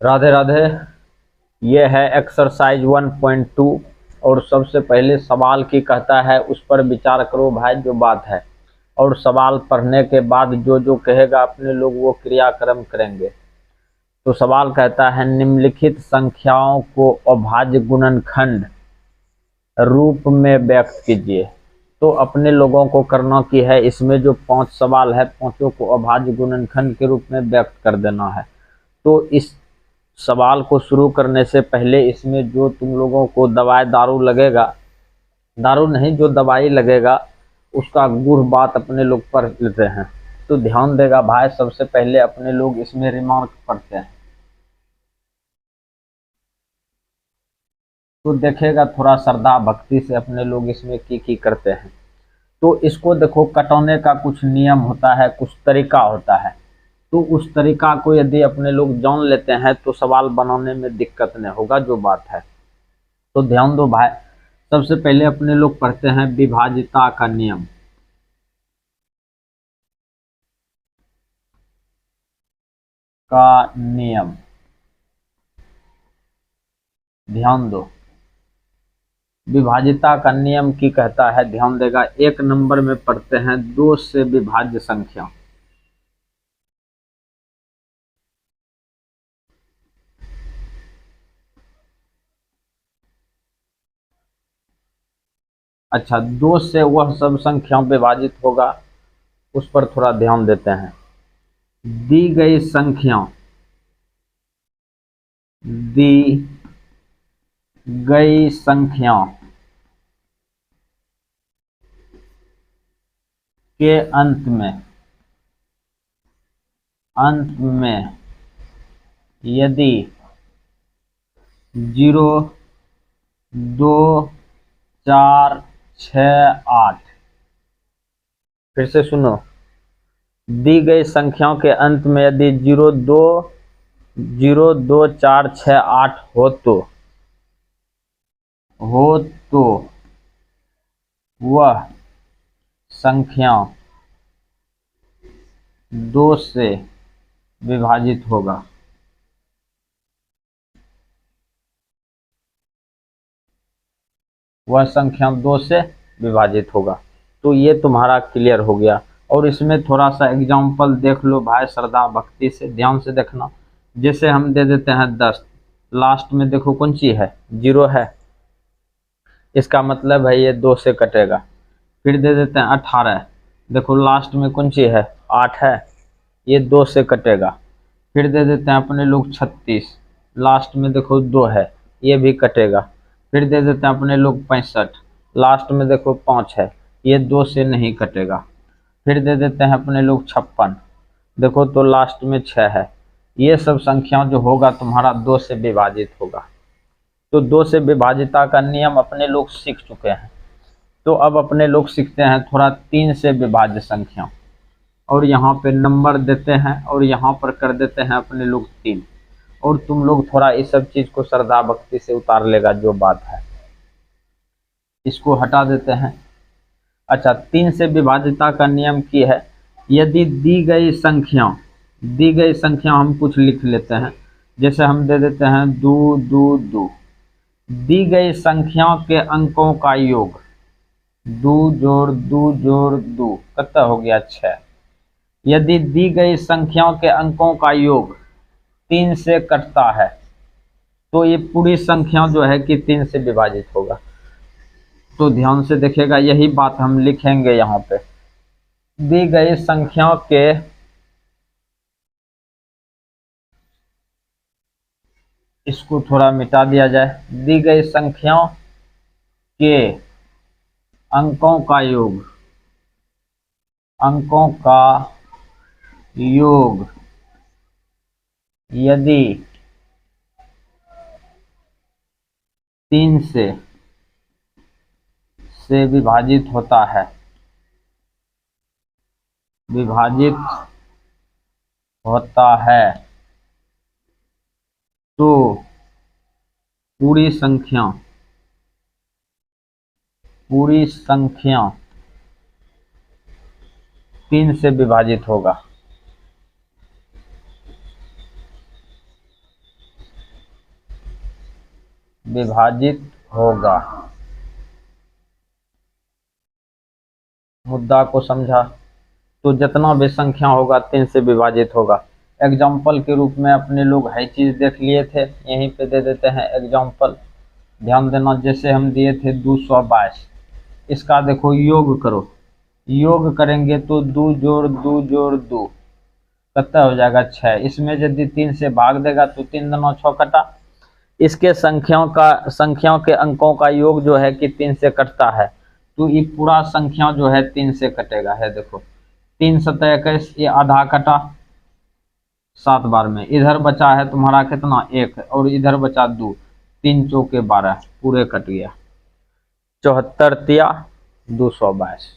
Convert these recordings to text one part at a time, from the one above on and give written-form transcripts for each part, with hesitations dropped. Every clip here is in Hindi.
राधे राधे। ये है एक्सरसाइज 1.2 और सबसे पहले सवाल की कहता है उस पर विचार करो भाई जो बात है। और सवाल पढ़ने के बाद जो जो कहेगा अपने लोग वो क्रियाक्रम करेंगे। तो सवाल कहता है निम्नलिखित संख्याओं को अभाज्य गुणनखंड रूप में व्यक्त कीजिए। तो अपने लोगों को करना की है, इसमें जो 5 सवाल है पांचों को अभाज्य गुणनखंड के रूप में व्यक्त कर देना है। तो इस सवाल को शुरू करने से पहले इसमें जो तुम लोगों को दवाई दारू लगेगा, दारू नहीं जो दवाई लगेगा उसका गुण बात अपने लोग पढ़ लेते हैं। तो ध्यान देगा भाई, सबसे पहले अपने लोग इसमें रिमार्क पढ़ते हैं। तो देखेगा थोड़ा श्रद्धा भक्ति से अपने लोग इसमें की करते हैं। तो इसको देखो, कटौने का कुछ नियम होता है, कुछ तरीका होता है। तो उस तरीका को यदि अपने लोग जान लेते हैं तो सवाल बनाने में दिक्कत नहीं होगा, जो बात है। तो ध्यान दो भाई, सबसे पहले अपने लोग पढ़ते हैं विभाजिता का नियम। का नियम ध्यान दो, विभाजिता का नियम की कहता है, ध्यान देगा। एक नंबर में पढ़ते हैं दो से विभाज्य संख्या। अच्छा, दो से वह सब संख्या विभाजित होगा, उस पर थोड़ा ध्यान देते हैं। दी गई संख्या, दी गई संख्या के अंत में यदि 0, 2, 4, 6, 8, फिर से सुनो, दी गई संख्याओं के अंत में यदि 0, 2, 4, 6, 8 हो तो वह संख्या 2 से विभाजित होगा। वह संख्या 2 से विभाजित होगा। तो ये तुम्हारा क्लियर हो गया। और इसमें थोड़ा सा एग्जाम्पल देख लो भाई, श्रद्धा भक्ति से ध्यान से देखना। जैसे हम दे देते हैं 10, लास्ट में देखो कौन सी है, 0 है, इसका मतलब है ये 2 से कटेगा। फिर दे देते हैं 18, देखो लास्ट में कौन सी है, 8 है, ये 2 से कटेगा। फिर दे देते हैं अपने लोग 36, लास्ट में देखो 2 है, ये भी कटेगा। फिर दे देते हैं अपने लोग 65, लास्ट में देखो 5 है, ये 2 से नहीं कटेगा। फिर दे देते हैं अपने लोग 56, देखो तो लास्ट में 6 है। ये सब संख्या जो होगा तुम्हारा 2 से विभाजित होगा। तो 2 से विभाजिता का नियम अपने लोग सीख चुके हैं। तो अब अपने लोग सीखते हैं थोड़ा 3 से विभाज्य संख्या। और यहाँ पे नंबर देते हैं और यहाँ पर कर देते हैं अपने लोग 3। और तुम लोग थोड़ा इस सब चीज को श्रद्धा भक्ति से उतार लेगा, जो बात है। इसको हटा देते हैं। अच्छा, 3 से विभाजिता का नियम की है, यदि दी गई संख्या हम कुछ लिख लेते हैं। जैसे हम दे देते हैं 2, 2, 2। दी गई संख्या के अंकों का योग, 2 जोड़ 2 जोड़ 2 कितना हो गया, 6। यदि दी गई संख्याओं के अंकों का योग 3 से कटता है तो ये पूरी संख्या जो है कि 3 से विभाजित होगा। तो ध्यान से देखेगा, यही बात हम लिखेंगे यहाँ पे। दी गई संख्याओं के इसको थोड़ा मिटा दिया जाए, दी गई संख्याओं के अंकों का योग, अंकों का योग यदि 3 से विभाजित होता है, विभाजित होता है, तो पूरी संख्या 3 से विभाजित होगा। विभाजित होगा। मुद्दा को समझा? तो जितना भी संख्या होगा 3 से विभाजित होगा। एग्जाम्पल के रूप में अपने लोग है चीज देख लिए थे, यहीं पे दे देते हैं एग्जाम्पल। ध्यान देना, जैसे हम दिए थे 222, इसका देखो योग करो। योग करेंगे तो 2 जोड़ 2 जोड़ 2 कितना हो जाएगा 6। इसमें यदि 3 से भाग देगा तो 3 दूना 6 कटा। इसके संख्याओं के अंकों का योग जो है कि 3 से कटता है, तो ये पूरा संख्या जो है 3 से कटेगा। है देखो 3 सतह 21, ये आधा कटा 7 बार में। इधर बचा है तुम्हारा कितना 1 और इधर बचा 2, 3 चौके 12, पूरे कट गया। 74 तिया 222।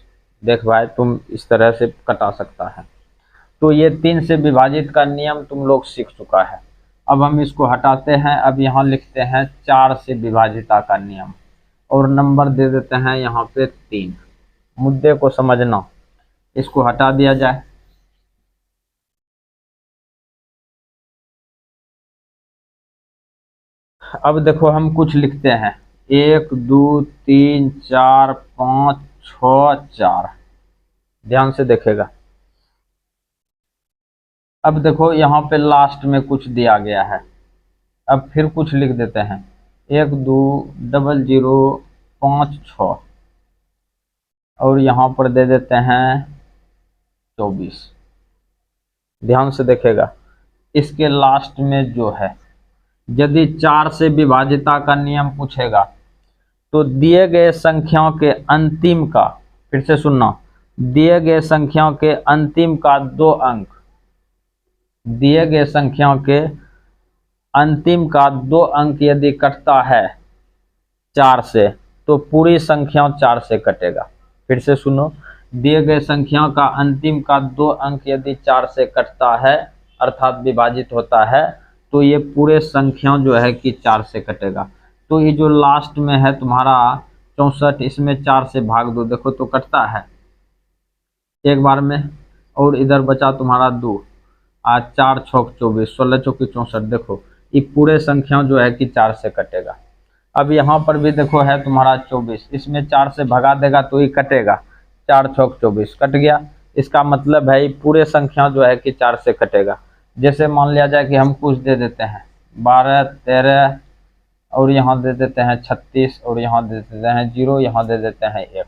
देख भाई तुम इस तरह से कटा सकता है। तो ये 3 से विभाजित का नियम तुम लोग सीख चुका है। अब हम इसको हटाते हैं। अब यहाँ लिखते हैं 4 से विभाजिता का नियम और नंबर दे देते हैं यहाँ पे 3। मुद्दे को समझना, इसको हटा दिया जाए। अब देखो हम कुछ लिखते हैं 1 2 3 4 5 6 4। ध्यान से देखेगा। अब देखो यहाँ पे लास्ट में कुछ दिया गया है। अब फिर कुछ लिख देते हैं 1 2 0 0 5 6 और यहाँ पर दे देते हैं 24। ध्यान से देखेगा। इसके लास्ट में जो है, यदि 4 से विभाजिता का नियम पूछेगा तो दिए गए संख्याओं के अंतिम का, फिर से सुनना, दिए गए संख्याओं के अंतिम का 2 अंक, दिए गए संख्याओं के अंतिम का 2 अंक यदि कटता है 4 से, तो पूरी संख्या 4 से कटेगा। फिर से सुनो, दिए गए संख्या का अंतिम का 2 अंक यदि 4 से कटता है अर्थात विभाजित होता है, तो ये पूरे संख्या जो है कि 4 से कटेगा। तो ये जो लास्ट में है तुम्हारा 64, इसमें 4 से भाग दो, देखो तो कटता है एक बार में। और इधर बचा तुम्हारा 2, आज 4 छौक 24, 16 चौकी 64। देखो ये पूरे संख्या जो है कि 4 से कटेगा। अब यहाँ पर भी देखो है तुम्हारा 24, इसमें 4 से भगा देगा तो ये कटेगा, 4 छौक 24 कट गया। इसका मतलब है पूरे संख्या जो है कि 4 से कटेगा। जैसे मान लिया जाए कि हम कुछ दे देते हैं 12 13 और यहाँ दे देते हैं 36 और यहाँ दे देते हैं 0, यहाँ दे देते हैं 1।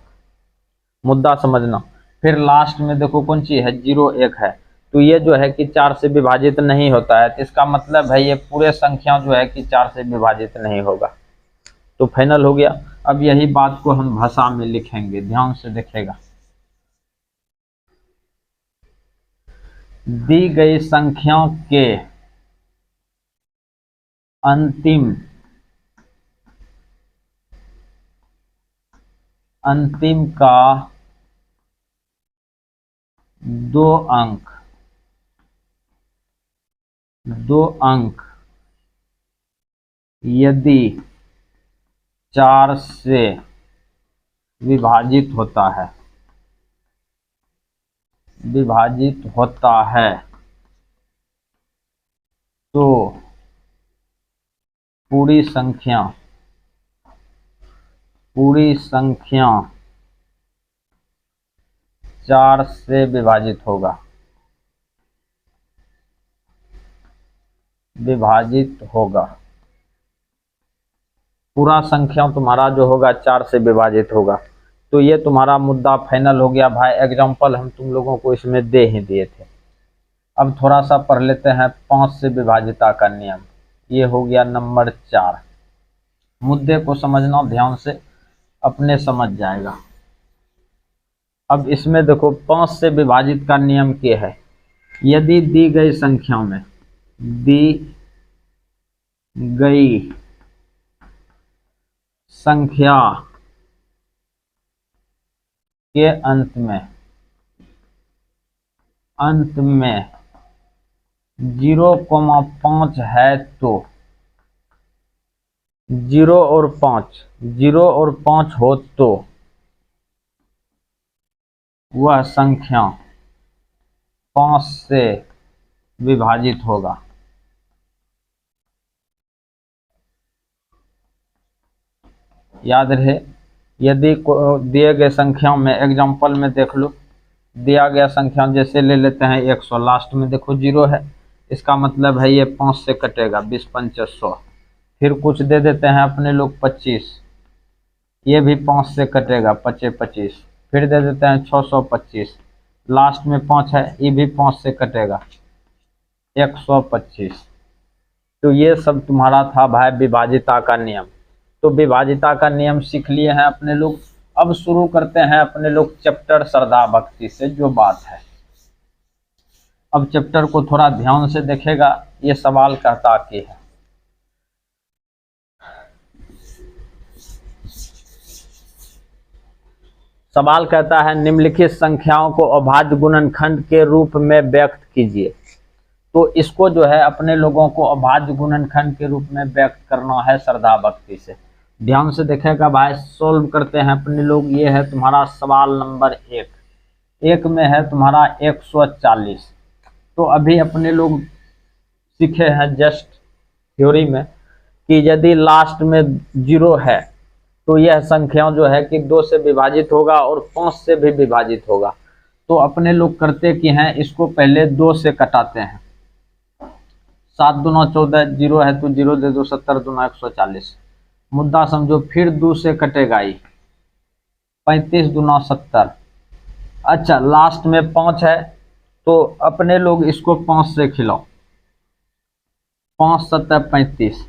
मुद्दा समझना। फिर लास्ट में देखो कौन सी है 0 1 है, तो ये जो है कि 4 से विभाजित नहीं होता है, तो इसका मतलब है ये पूरे संख्या जो है कि 4 से विभाजित नहीं होगा। तो फाइनल हो गया। अब यही बात को हम भाषा में लिखेंगे, ध्यान से देखेगा। दी गई संख्याओं के अंतिम का 2 अंक, 2 अंक यदि 4 से विभाजित होता है, विभाजित होता है, तो पूरी संख्या 4 से विभाजित होगा, विभाजित होगा। पूरा संख्या तुम्हारा जो होगा 4 से विभाजित होगा। तो ये तुम्हारा मुद्दा फाइनल हो गया भाई। एग्जाम्पल हम तुम लोगों को इसमें दे ही दिए थे। अब थोड़ा सा पढ़ लेते हैं 5 से विभाजिता का नियम। ये हो गया नंबर 4। मुद्दे को समझना ध्यान से, अपने समझ जाएगा। अब इसमें देखो 5 से विभाजित का नियम क्या है। यदि दी गई संख्या में, दी गई संख्या के अंत में 0,5 है तो 0 और 5 हो तो वह संख्या 5 से विभाजित होगा। याद रहे, यदि दिए गए संख्याओं में एग्जाम्पल में देख लो, दिया गया संख्या जैसे ले लेते हैं 100, लास्ट में देखो 0 है, इसका मतलब है ये 5 से कटेगा, 20 पंचे 100। फिर कुछ दे देते हैं अपने लोग 25, ये भी 5 से कटेगा, 25 25। फिर दे देते हैं 625, लास्ट में 5 है, ये भी 5 से कटेगा, 125। तो ये सब तुम्हारा था भाई विभाजिता का नियम। तो विभाजिता का नियम सीख लिए हैं अपने लोग। अब शुरू करते हैं अपने लोग चैप्टर श्रद्धा भक्ति से जो बात है। अब चैप्टर को थोड़ा ध्यान से देखेगा। ये सवाल कहता कि है, सवाल कहता है निम्नलिखित संख्याओं को अभाज्य गुणनखंड के रूप में व्यक्त कीजिए। तो इसको जो है अपने लोगों को अभाज्य गुणनखंड के रूप में व्यक्त करना है श्रद्धा भक्ति से। ध्यान से देखेगा भाई, सोल्व करते हैं अपने लोग। ये है तुम्हारा सवाल नंबर 1 में है तुम्हारा 140। तो अभी अपने लोग सीखे हैं जस्ट थ्योरी में कि यदि लास्ट में 0 है तो यह संख्या जो है कि 2 से विभाजित होगा और 5 से भी विभाजित होगा। तो अपने लोग करते कि हैं, इसको पहले 2 से कटाते हैं। 7 दूना 14, 0 है तो 0 दे दो, 70 दूना 140। मुद्दा समझो, फिर 2 से कटेगा ही, 35 दूना 70। अच्छा, लास्ट में 5 है तो अपने लोग इसको 5 से खिलाओ, 5 7 35,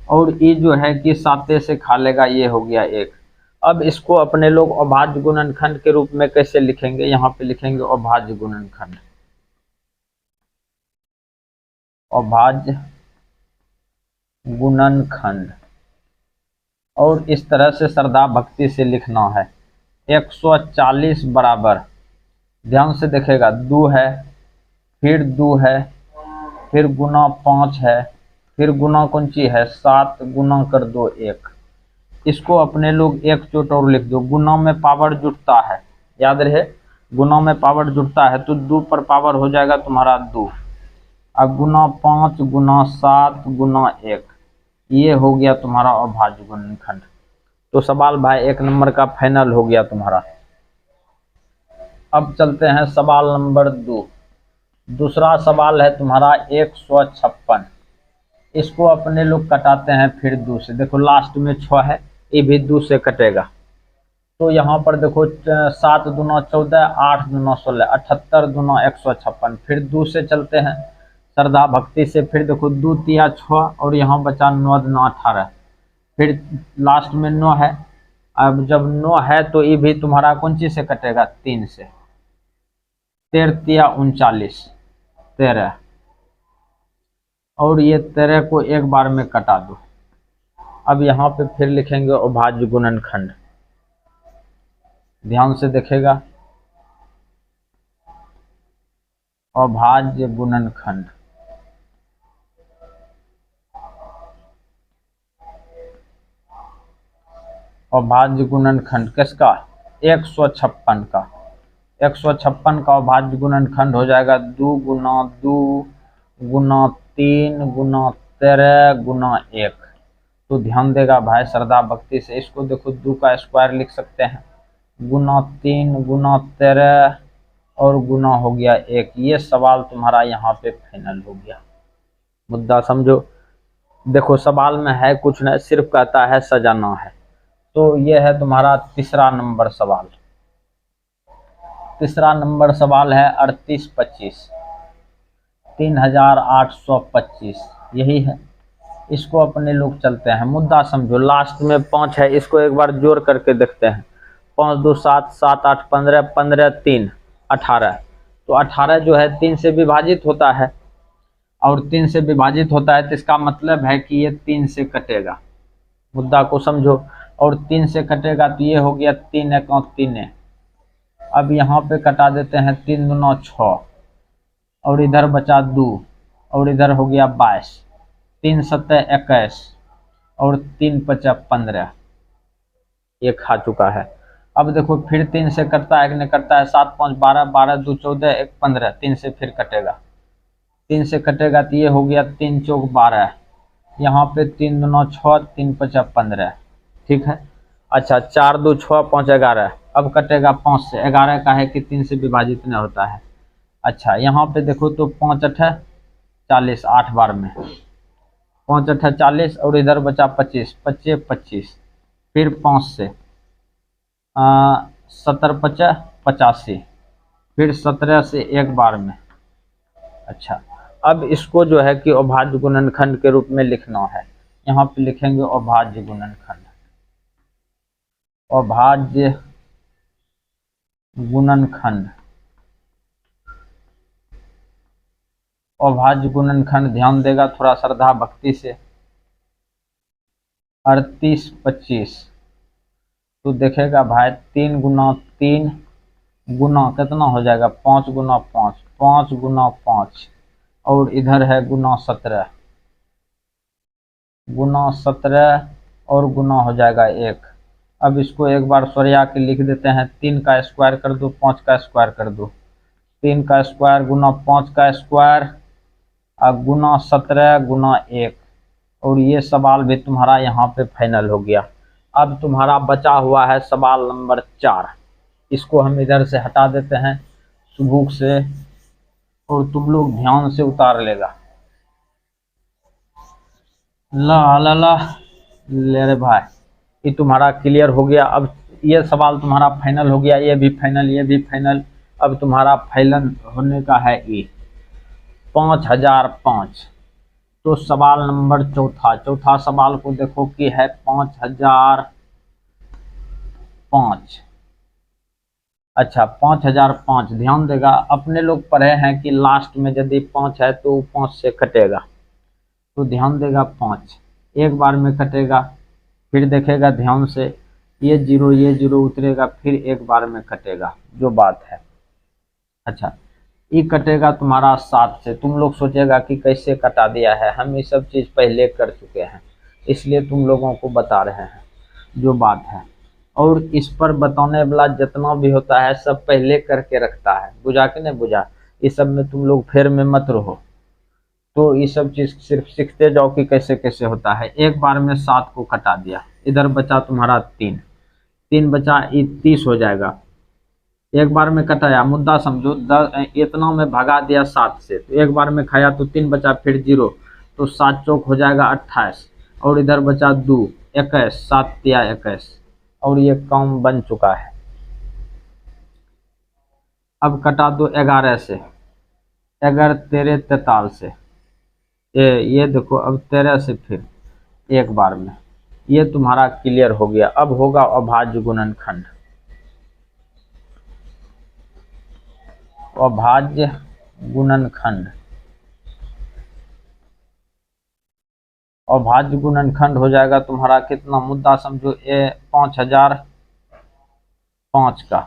और ये जो है कि 7 से खा लेगा, ये हो गया 1। अब इसको अपने लोग अभाज्य गुणनखंड के रूप में कैसे लिखेंगे, यहाँ पे लिखेंगे अभाज्य गुणनखंड, अभाज्य गुणनखंड। और इस तरह से श्रद्धा भक्ति से लिखना है। 140 बराबर, ध्यान से देखेगा, 2 है, फिर 2 है, फिर गुना 5 है, फिर गुना कौन सी है 7, गुना कर दो 1। इसको अपने लोग एक चोट और लिख दो, गुना में पावर जुटता है, याद रहे गुना में पावर जुटता है तो 2 पर पावर हो जाएगा तुम्हारा 2। अब गुना 5 गुना 7 गुना 1, ये हो गया तुम्हारा अभाज्य गुणनखंड। तो सवाल भाई 1 नंबर का फाइनल हो गया तुम्हारा। अब चलते हैं सवाल नंबर 2। दूसरा सवाल है तुम्हारा 156। इसको अपने लोग कटाते हैं फिर 2 से। देखो लास्ट में 6 है, ये भी 2 से कटेगा। तो यहाँ पर देखो 7 दूना 14, 8 दूना 16, 78 दूना 156। फिर 2 से चलते हैं श्रद्धा भक्ति से। फिर देखो 2 तिया 6 और यहाँ बचा 9 दूना 18। फिर लास्ट में 9 है। अब जब 9 है तो ये भी तुम्हारा कौन चीज से कटेगा, 3 से। 13 तिया 39, 13, और ये 13 को एक बार में कटा दो। अब यहाँ पे फिर लिखेंगे अभाज्य गुणनखंड, ध्यान से देखेगा, अभाज्य गुणनखंड। अभाज्य गुणनखंड किसका, 156 का। 156 का अभाज्य गुणनखंड हो जाएगा 2 गुना 2 गुना 3 गुना 13 गुना 1। तो ध्यान देगा भाई श्रद्धा भक्ति से, इसको देखो 2 का स्क्वायर लिख सकते हैं, गुना 3 गुना 13 और गुना हो गया 1। ये सवाल तुम्हारा यहाँ पे फाइनल हो गया। मुद्दा समझो। देखो सवाल में है कुछ नहीं, सिर्फ कहता है सजाना है। तो ये है तुम्हारा तीसरा नंबर सवाल। तीसरा नंबर सवाल है 38 25, 3825, यही है। इसको अपने लोग चलते हैं, मुद्दा समझो। लास्ट में 5 है, इसको एक बार जोड़ करके देखते हैं। 5 2 7, 7 8 15, 15 3 18। तो 18 जो है 3 से विभाजित होता है, और 3 से विभाजित होता है तो इसका मतलब है कि ये 3 से कटेगा। मुद्दा को समझो। और 3 से कटेगा तो ये हो गया 3 1 3। अब यहाँ पे कटा देते हैं, 3 दूना 6, और इधर बचा 2, और इधर हो गया 22, 3 7 21, और 3 5 15, ये खा चुका है। अब देखो फिर 3 से कटता है कि नहीं करता है, 7 5 12, 12 2 14, 1 15, 3 से फिर कटेगा। 3 से कटेगा तो ये हो गया 3 चौक 12, यहाँ पे 3 दूना 6, 3 5 15, ठीक है। अच्छा 4 2 6 5 11, अब कटेगा 5 से। 11 का है कि 3 से विभाजित नहीं होता है। अच्छा यहाँ पे देखो तो 5 8 40, 8 बार में 5 8 40 और इधर बचा 25, 25 25, फिर 5 से 70 50 85, फिर 17 से एक बार में। अच्छा अब इसको जो है कि अभाज्य गुणनखंड के रूप में लिखना है। यहाँ पे लिखेंगे अभाज्य गुणनखंड, अभाज्य गुणनखंड। अभाज्य गुणनखंड ध्यान देगा थोड़ा श्रद्धा भक्ति से। 38 25 तो देखेगा भाई 3 गुना 3 गुना कितना हो जाएगा 5 गुना 5, 5 गुना 5, और इधर है गुना 17, गुना 17 और गुना हो जाएगा 1। अब इसको एक बार सरिया के लिख देते हैं। 3 का स्क्वायर कर दो, 5 का स्क्वायर कर दो। 3 का स्क्वायर गुना 5 का स्क्वायर और गुना 17 गुना 1, और ये सवाल भी तुम्हारा यहाँ पे फाइनल हो गया। अब तुम्हारा बचा हुआ है सवाल नंबर 4। इसको हम इधर से हटा देते हैं बुक से, और तुम लोग ध्यान से उतार लेगा। ला ला ला ले रे भाई, ये तुम्हारा क्लियर हो गया। अब ये सवाल तुम्हारा फाइनल हो गया, ये भी फाइनल, ये भी फाइनल। अब तुम्हारा फाइनल होने का है ये 5005। तो सवाल नंबर चौथा सवाल को देखो कि है 5005। अच्छा 5005 ध्यान देगा। अपने लोग पढ़े हैं कि लास्ट में यदि 5 है तो 5 से कटेगा, तो ध्यान देगा 5 एक बार में कटेगा। फिर देखेगा ध्यान से, ये जीरो उतरेगा, फिर एक बार में कटेगा, जो बात है। अच्छा ये कटेगा तुम्हारा 7 से। तुम लोग सोचेगा कि कैसे कटा दिया है, हम ये सब चीज़ पहले कर चुके हैं, इसलिए तुम लोगों को बता रहे हैं जो बात है। और इस पर बताने वाला जितना भी होता है सब पहले करके रखता है, बुझा कि नहीं बुझा। इस सब में तुम लोग फेर में मत रहो, तो ये सब चीज़ सिर्फ सीखते जाओ कि कैसे कैसे होता है। एक बार में 7 को कटा दिया, इधर बचा तुम्हारा 3 बचा, ये 30 हो जाएगा। एक बार में कटाया, मुद्दा समझो, 10 इतना में भगा दिया 7 से, तो एक बार में खाया तो 3 बचा, फिर 0, तो 7 चौक हो जाएगा 28, और इधर बचा 2 21, 7 तिया 21, और ये काम बन चुका है। अब कटा दो 11 से, 11 13 43 से, ये देखो अब 13 से फिर एक बार में। ये तुम्हारा क्लियर हो गया। अब होगा अभाज्य गुणनखंड। अभाज्य गुणनखंड, अभाज्य गुणनखंड हो जाएगा तुम्हारा कितना, मुद्दा समझो, ये 5005 का,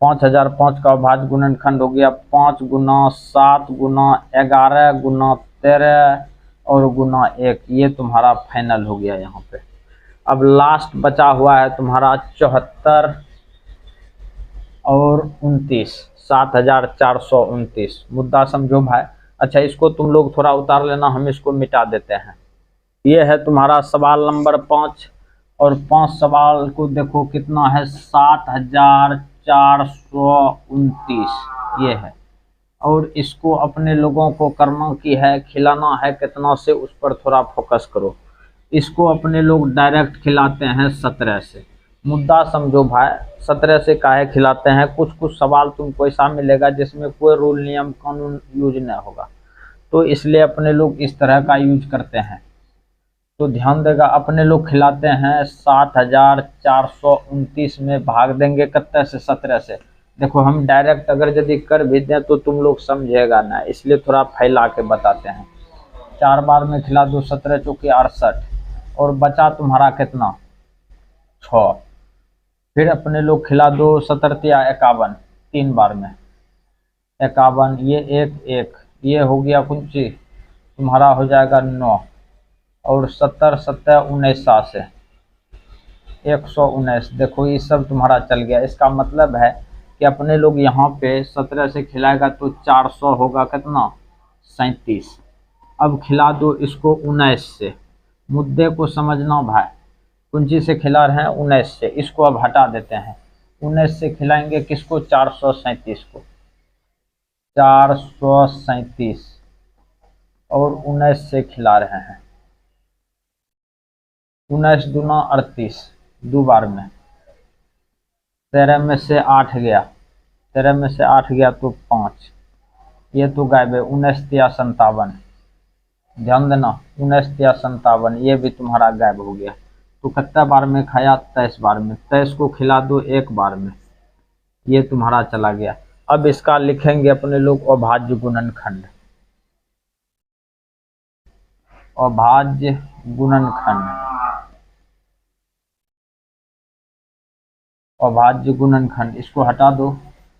5005 का अभाज्य गुणनखंड हो गया 5 गुना 7 गुना 11 गुना 13 और गुना 1। ये तुम्हारा फाइनल हो गया यहाँ पे। अब लास्ट बचा हुआ है तुम्हारा 74 और 29, 7429। मुद्दा समझो भाई। अच्छा इसको तुम लोग थोड़ा उतार लेना, हम इसको मिटा देते हैं। ये है तुम्हारा सवाल नंबर 5, और 5 सवाल को देखो कितना है 7429, ये है। और इसको अपने लोगों को करना की है, खिलाना है कितना से, उस पर थोड़ा फोकस करो। इसको अपने लोग डायरेक्ट खिलाते हैं 17 से। मुद्दा समझो भाई, 17 से काहे खिलाते हैं, कुछ कुछ सवाल तुमको ऐसा मिलेगा जिसमें कोई रूल नियम कानून यूज नहीं होगा, तो इसलिए अपने लोग इस तरह का यूज करते हैं। तो ध्यान देगा, अपने लोग खिलाते हैं 7429 में भाग देंगे कितने से, 17 से। देखो हम डायरेक्ट अगर यदि कर भी दें तो तुम लोग समझेगा ना, इसलिए थोड़ा फैला के बताते हैं। 4 बार में खिला दो, 17 चौके 68, और बचा तुम्हारा कितना 6। फिर अपने लोग खिला दो 17 या 51, 3 बार में 51, ये 1 ये हो गया कुछ तुम्हारा हो जाएगा 9, और 70 7 19 से 119। देखो ये सब तुम्हारा चल गया। इसका मतलब है कि अपने लोग यहाँ पे 17 से खिलाएगा तो 400 होगा कितना 37। अब खिला दो इसको 19 से। मुद्दे को समझना भाई, कुंची से खिला रहे हैं 19 से, इसको अब हटा देते हैं। 19 से खिलाएंगे किसको, 437 को, 437 और 19 से खिला रहे हैं, 19 दूना 38, 2 बार में, 13 में से 8 गया, 13 में से 8 गया तो 5, ये तो गायब है। 19 तिया 57, ध्यान देना, 19 तिया 57, ये भी तुम्हारा गायब हो गया। तो कितना बार में खाया, 23 बार में, 23 को खिला दो 1 बार में, ये तुम्हारा चला गया। अब इसका लिखेंगे अपने लोग अभाज्य गुणनखंड, अभाज्य गुणनखंड, अभाज्य गुणनखंड, इसको हटा दो।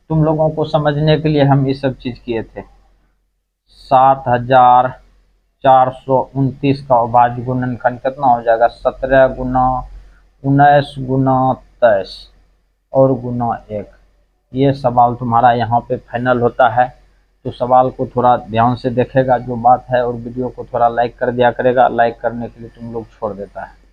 तुम लोगों को समझने के लिए हम ये सब चीज किए थे। 7429 का अभाज्य गुणनखंड कितना हो जाएगा, 17 गुना 19 गुना 23 और गुना 1। ये सवाल तुम्हारा यहाँ पे फाइनल होता है। तो सवाल को थोड़ा ध्यान से देखेगा जो बात है, और वीडियो को थोड़ा लाइक कर दिया करेगा, लाइक करने के लिए तुम लोग छोड़ देता है।